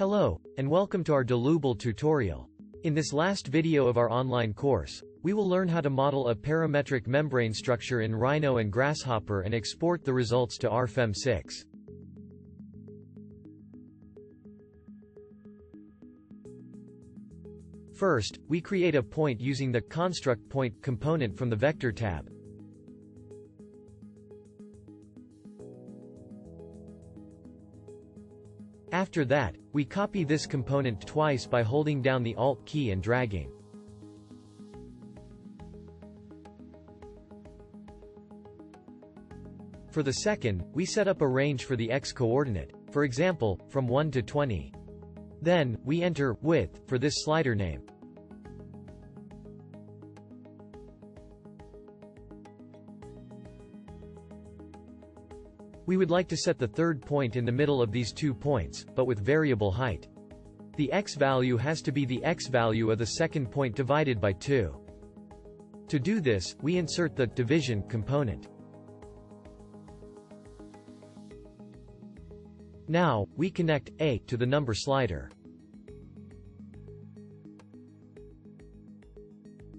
Hello, and welcome to our Dlubal tutorial. In this last video of our online course, we will learn how to model a parametric membrane structure in Rhino and Grasshopper and export the results to RFEM 6. First, we create a point using the Construct Point component from the Vector tab. After that, we copy this component twice by holding down the Alt key and dragging. For the second, we set up a range for the x-coordinate, for example, from 1 to 20. Then, we enter width for this slider name. We would like to set the third point in the middle of these 2 points, but with variable height. The x value has to be the x value of the second point divided by 2. To do this, we insert the division component. Now, we connect a to the number slider.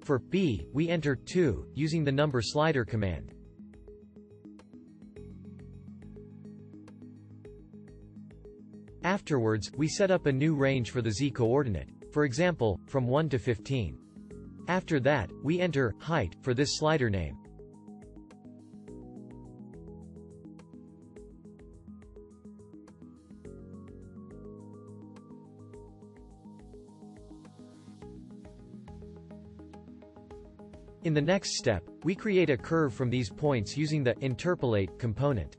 For b, we enter 2, using the number slider command. Afterwards, we set up a new range for the z-coordinate, for example, from 1 to 15. After that, we enter height for this slider name. In the next step, we create a curve from these points using the interpolate component.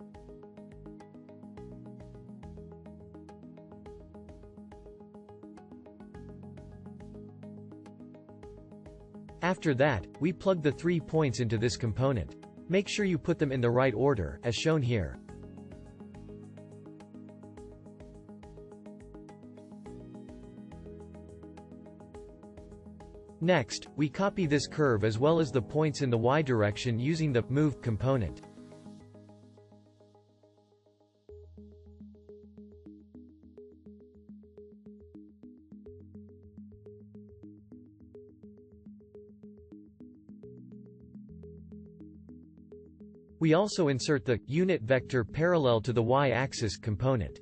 After that, we plug the 3 points into this component. Make sure you put them in the right order, as shown here. Next, we copy this curve as well as the points in the y direction using the move component. We also insert the unit vector parallel to the y-axis component.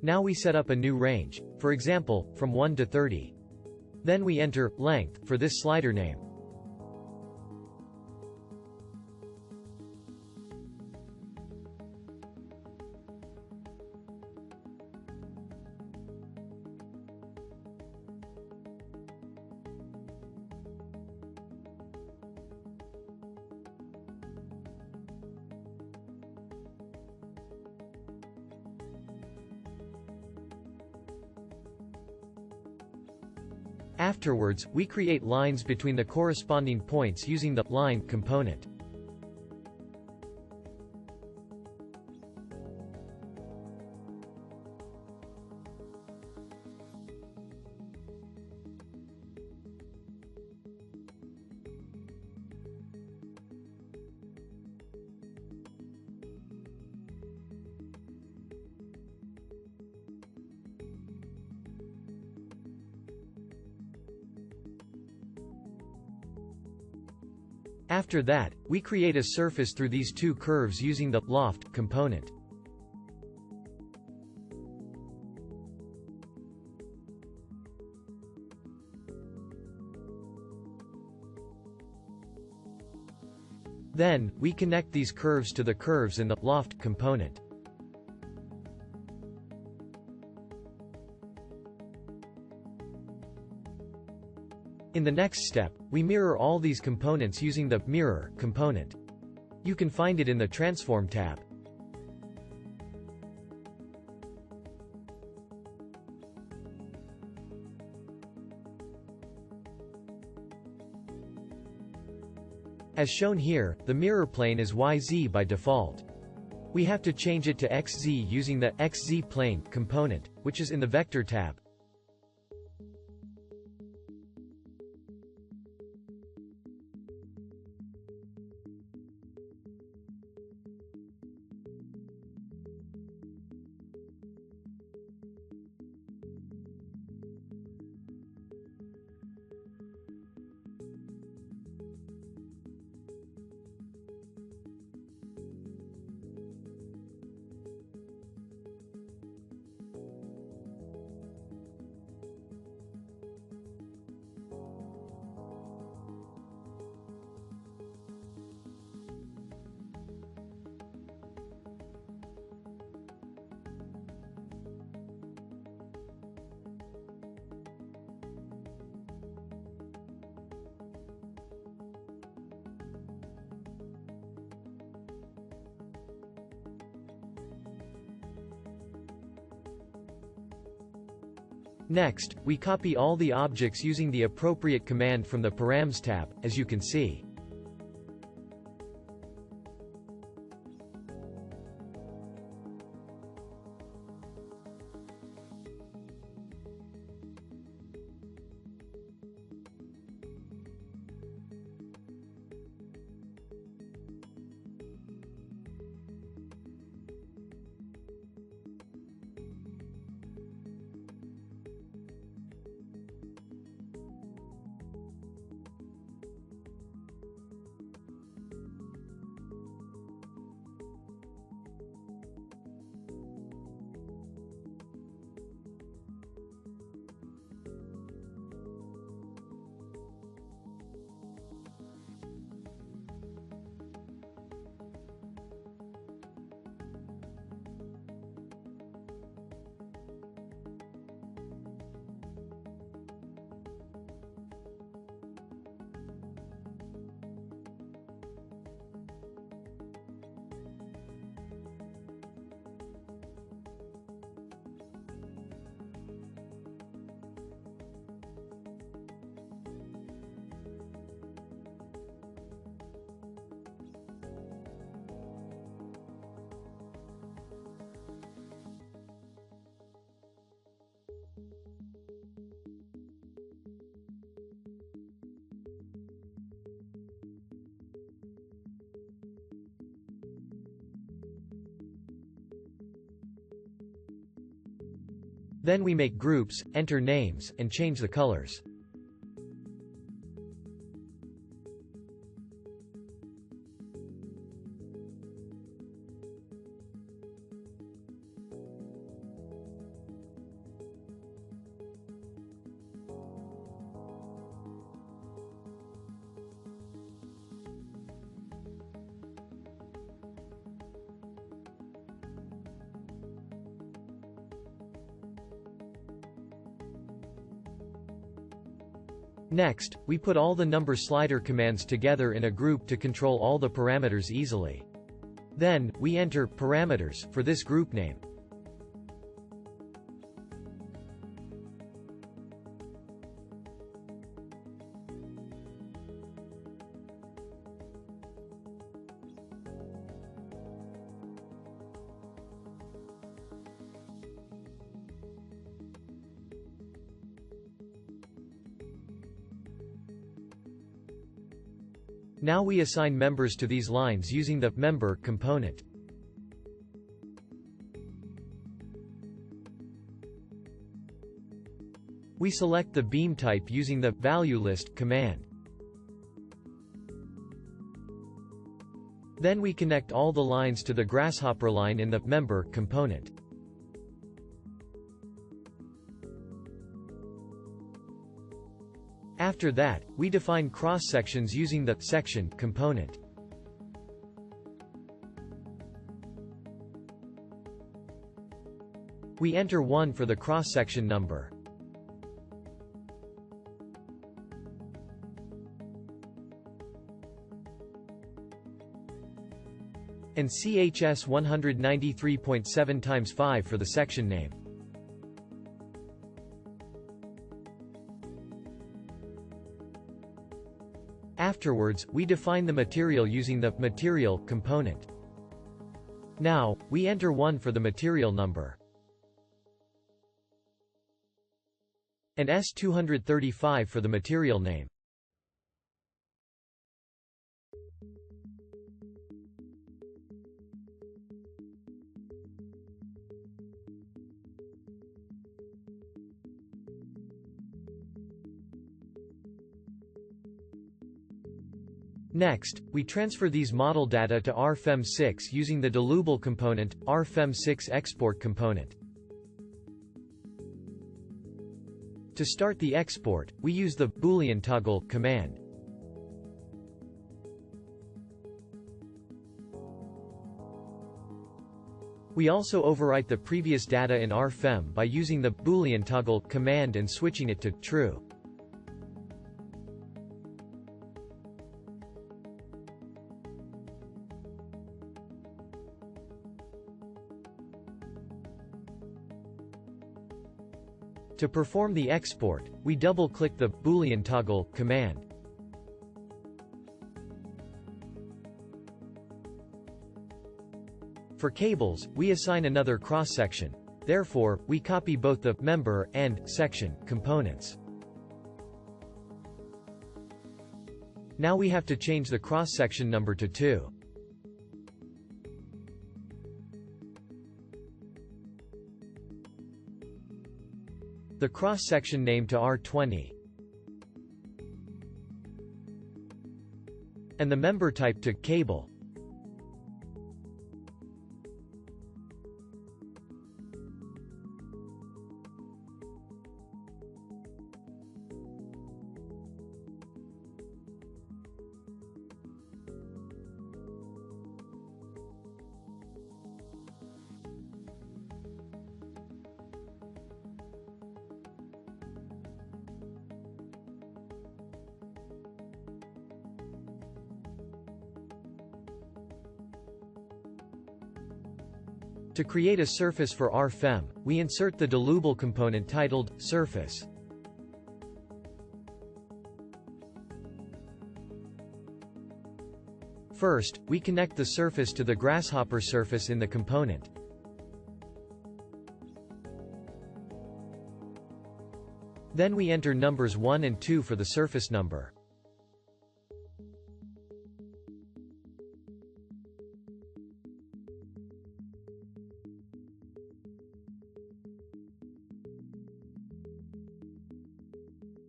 Now we set up a new range, for example, from 1 to 30. Then we enter length for this slider name. Afterwards, we create lines between the corresponding points using the line component. After that, we create a surface through these 2 curves using the loft component. Then, we connect these curves to the curves in the loft component. In the next step, we mirror all these components using the mirror component. You can find it in the Transform tab. As shown here, the mirror plane is YZ by default. We have to change it to XZ using the XZ plane component, which is in the Vector tab. Next, we copy all the objects using the appropriate command from the Params tab, as you can see. Then we make groups, enter names, and change the colors. Next, we put all the number slider commands together in a group to control all the parameters easily. Then, we enter parameters for this group name. Now we assign members to these lines using the member component. We select the beam type using the value list command. Then we connect all the lines to the grasshopper line in the member component. After that, we define cross-sections using the section component. We enter 1 for the cross-section number. And CHS 193.7 times 5 for the section name. Afterwards, we define the material using the material component. Now, we enter 1 for the material number. And S235 for the material name. Next, we transfer these model data to RFEM6 using the Dlubal component, RFEM6 export component. To start the export, we use the Boolean toggle command. We also overwrite the previous data in RFEM by using the Boolean toggle command and switching it to true. To perform the export, we double-click the Boolean toggle command. For cables, we assign another cross-section. Therefore, we copy both the member and section components. Now we have to change the cross-section number to 2. The cross-section name to R20. And the member type to cable. To create a surface for RFEM, we insert the Dlubal component titled Surface. First, we connect the surface to the grasshopper surface in the component. Then we enter numbers 1 and 2 for the surface number.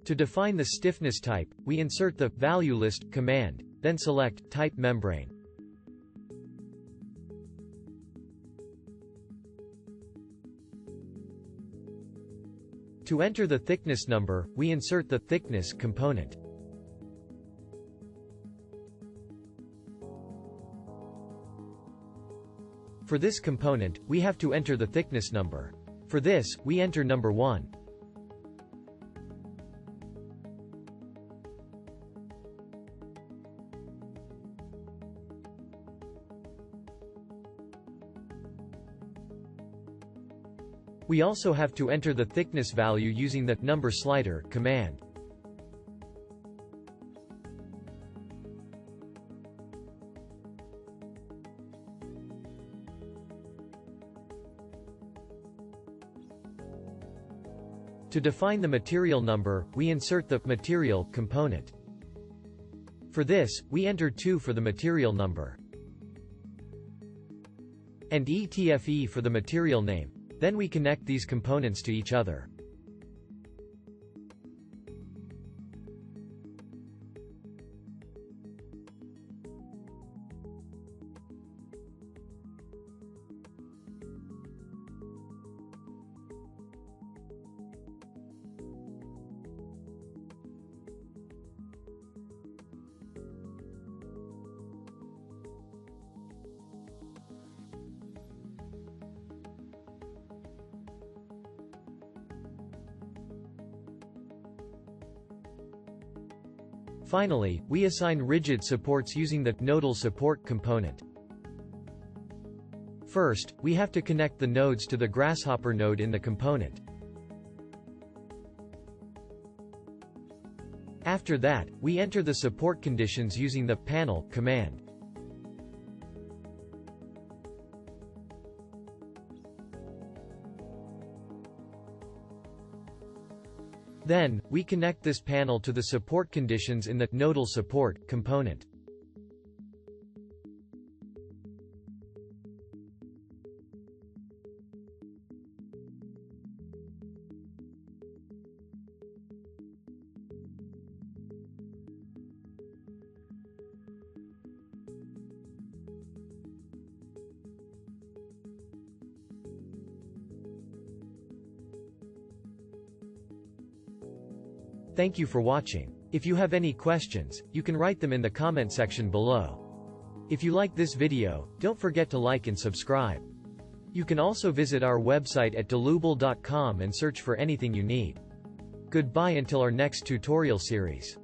To define the stiffness type, we insert the value list command, then select type membrane. To enter the thickness number, we insert the thickness component. For this component, we have to enter the thickness number. For this, we enter number 1. We also have to enter the thickness value using the number slider command. To define the material number, we insert the material component. For this, we enter 2 for the material number and ETFE for the material name. Then we connect these components to each other. Finally, we assign rigid supports using the nodal support component. First, we have to connect the nodes to the grasshopper node in the component. After that, we enter the support conditions using the panel command. Then, we connect this panel to the support conditions in the nodal support component. Thank you for watching. If you have any questions, you can write them in the comment section below. If you like this video, don't forget to like and subscribe. You can also visit our website at dlubal.com and search for anything you need. Goodbye until our next tutorial series.